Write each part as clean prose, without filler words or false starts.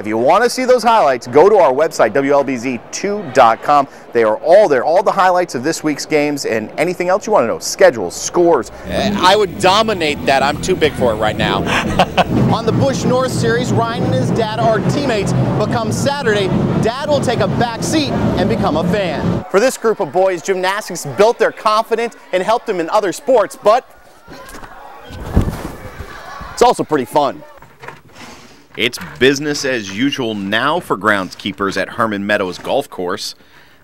If you want to see those highlights, go to our website, WLBZ2.com. They are all there, all the highlights of this week's games and anything else you want to know, schedules, scores. I would dominate that. I'm too big for it right now. On the Busch North Series, Ryan and his dad are teammates, but come Saturday, Dad will take a back seat and become a fan. For this group of boys, gymnastics built their confidence and helped them in other sports, but it's also pretty fun. It's business as usual now for groundskeepers at Herman Meadows Golf Course.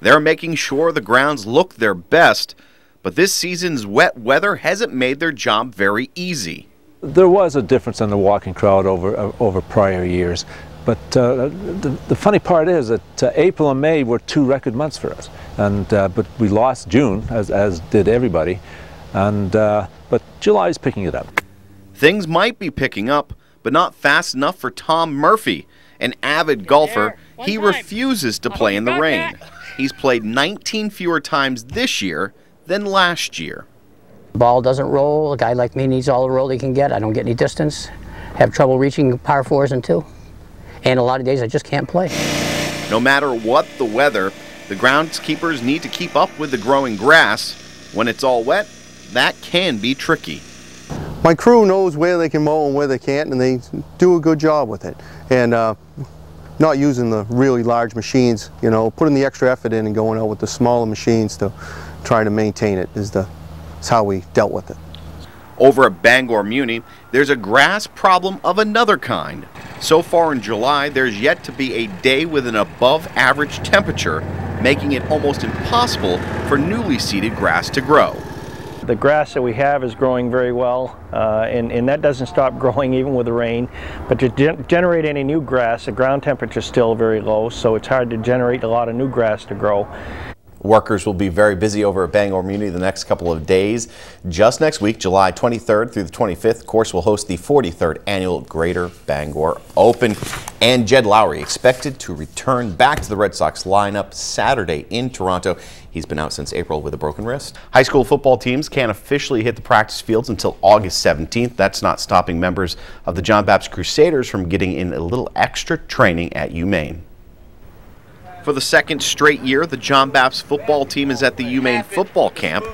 They're making sure the grounds look their best, but this season's wet weather hasn't made their job very easy. There was a difference in the walking crowd over prior years, but the funny part is that April and May were 2 record months for us, but we lost June, as did everybody, but July is picking it up. Things might be picking up, but not fast enough for Tom Murphy, an avid golfer. He refuses to play in the rain. He's played 19 fewer times this year than last year. The ball doesn't roll. A guy like me needs all the roll he can get. I don't get any distance. Have trouble reaching par 4s and 2. And a lot of days I just can't play. No matter what the weather, the groundskeepers need to keep up with the growing grass. When it's all wet, that can be tricky. My crew knows where they can mow and where they can't, and they do a good job with it. And not using the really large machines, you know, putting the extra effort in and going out with the smaller machines to try to maintain it is how we dealt with it. Over at Bangor Muni, there's a grass problem of another kind. So far in July, there's yet to be a day with an above-average temperature, making it almost impossible for newly seeded grass to grow. The grass that we have is growing very well, and that doesn't stop growing even with the rain. But to generate any new grass, the ground temperature is still very low, so it's hard to generate a lot of new grass to grow. Workers will be very busy over at Bangor Muni the next couple of days. Just next week, July 23rd through the 25th, course will host the 43rd annual Greater Bangor Open. And Jed Lowry expected to return back to the Red Sox lineup Saturday in Toronto. He's been out since April with a broken wrist. High school football teams can't officially hit the practice fields until August 17th. That's not stopping members of the John Baptist Crusaders from getting in a little extra training at UMaine. For the second straight year, the John Baptist football team is at the UMaine football camp.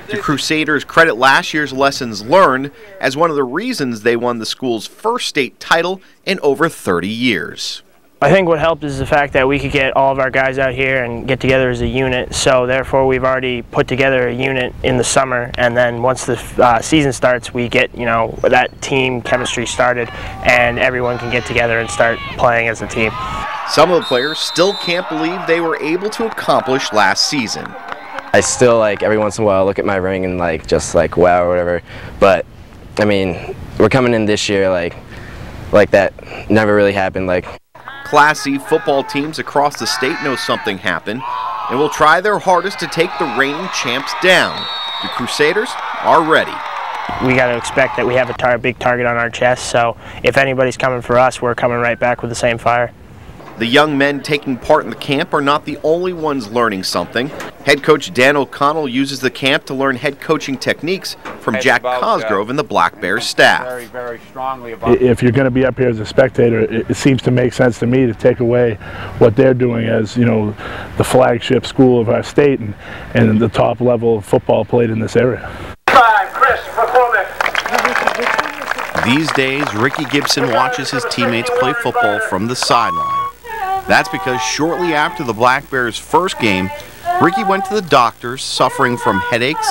The Crusaders credit last year's lessons learned as one of the reasons they won the school's first state title in over 30 years. I think what helped is the fact that we could get all of our guys out here and get together as a unit, so therefore we've already put together a unit in the summer, and then once the season starts, we get, you know, that team chemistry started and everyone can get together and start playing as a team. Some of the players still can't believe they were able to accomplish last season. I still, like, every once in a while look at my ring and just wow or whatever, but I mean, we're coming in this year like that never really happened. Class C football teams across the state know something happened and will try their hardest to take the reigning champs down. The Crusaders are ready. We got to expect that we have a big target on our chest, so if anybody's coming for us, we're coming right back with the same fire. The young men taking part in the camp are not the only ones learning something. Head coach Dan O'Connell uses the camp to learn head coaching techniques from Jack Cosgrove and the Black Bears staff. If you're going to be up here as a spectator, it seems to make sense to me to take away what they're doing as, you know, the flagship school of our state and the top level of football played in this area. These days, Ricky Gibson watches his teammates play football from the sideline. That's because shortly after the Black Bears' first game, Ricky went to the doctors suffering from headaches,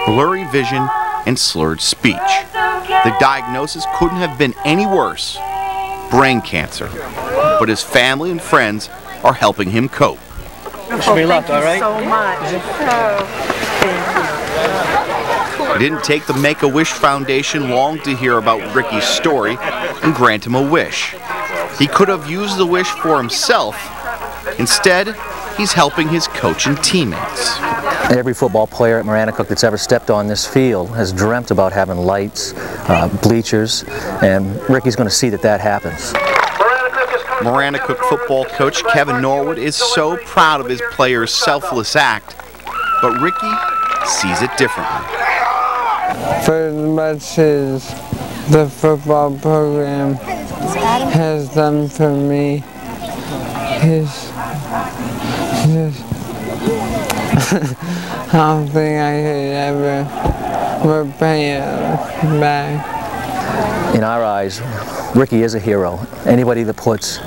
blurry vision, and slurred speech. The diagnosis couldn't have been any worse: brain cancer. But his family and friends are helping him cope. Wish me luck, all right? So much. It didn't take the Make-A-Wish Foundation long to hear about Ricky's story and grant him a wish. He could have used the wish for himself. Instead, he's helping his coach and teammates. Every football player at Maranacook that's ever stepped on this field has dreamt about having lights, bleachers, and Ricky's going to see that happens. Maranacook football coach Kevin Norwood is so proud of his players' selfless act, but Ricky sees it differently. For as much as the football program has done for me, I don't think I could ever repay it back. In our eyes, Ricky is a hero. Anybody that puts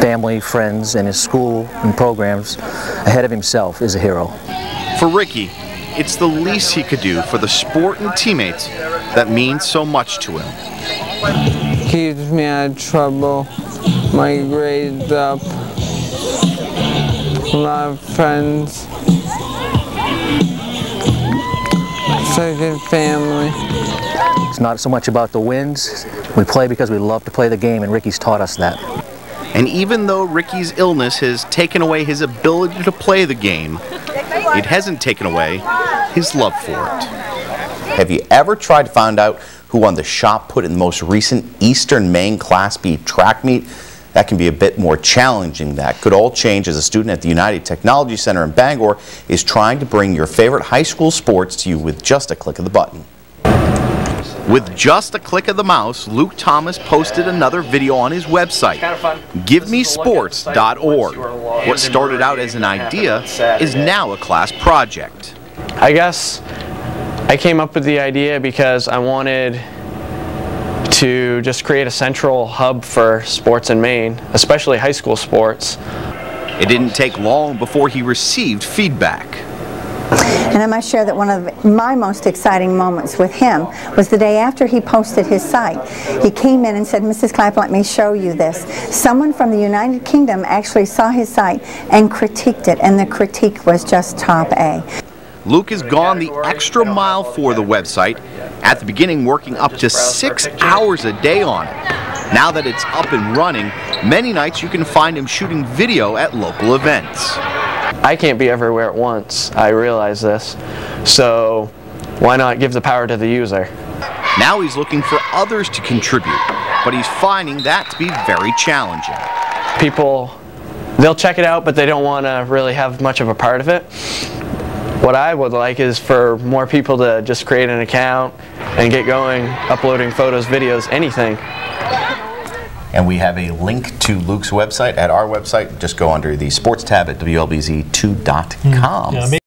family, friends, and his school and programs ahead of himself is a hero. For Ricky, it's the least he could do for the sport and teammates that means so much to him. Keeps me out of trouble, my grades up, a lot of friends, second family. It's not so much about the wins. We play because we love to play the game, and Ricky's taught us that. And even though Ricky's illness has taken away his ability to play the game, it hasn't taken away his love for it. Have you ever tried to find out who won the shot put in the most recent Eastern Maine Class B track meet? That can be a bit more challenging. That could all change as a student at the United Technology Center in Bangor is trying to bring your favorite high school sports to you with just a click of the button. With just a click of the mouse, Luke Thomas posted another video on his website, givemesports.org. What started out as an idea is now a class project. I guess I came up with the idea because I wanted to just create a central hub for sports in Maine, especially high school sports. It didn't take long before he received feedback. And I must share that one of my most exciting moments with him was the day after he posted his site. He came in and said, "Mrs. Clapp, let me show you this." Someone from the United Kingdom actually saw his site and critiqued it, and the critique was just top A. Luke has gone the extra mile for the website, at the beginning working up to 6 hours a day on it. Now that it's up and running, many nights you can find him shooting video at local events. I can't be everywhere at once. I realize this. So why not give the power to the user? Now he's looking for others to contribute, but he's finding that to be very challenging. People, they'll check it out, but they don't want to really have much of a part of it. What I would like is for more people to just create an account and get going, uploading photos, videos, anything. And we have a link to Luke's website at our website. Just go under the sports tab at WLBZ2.com.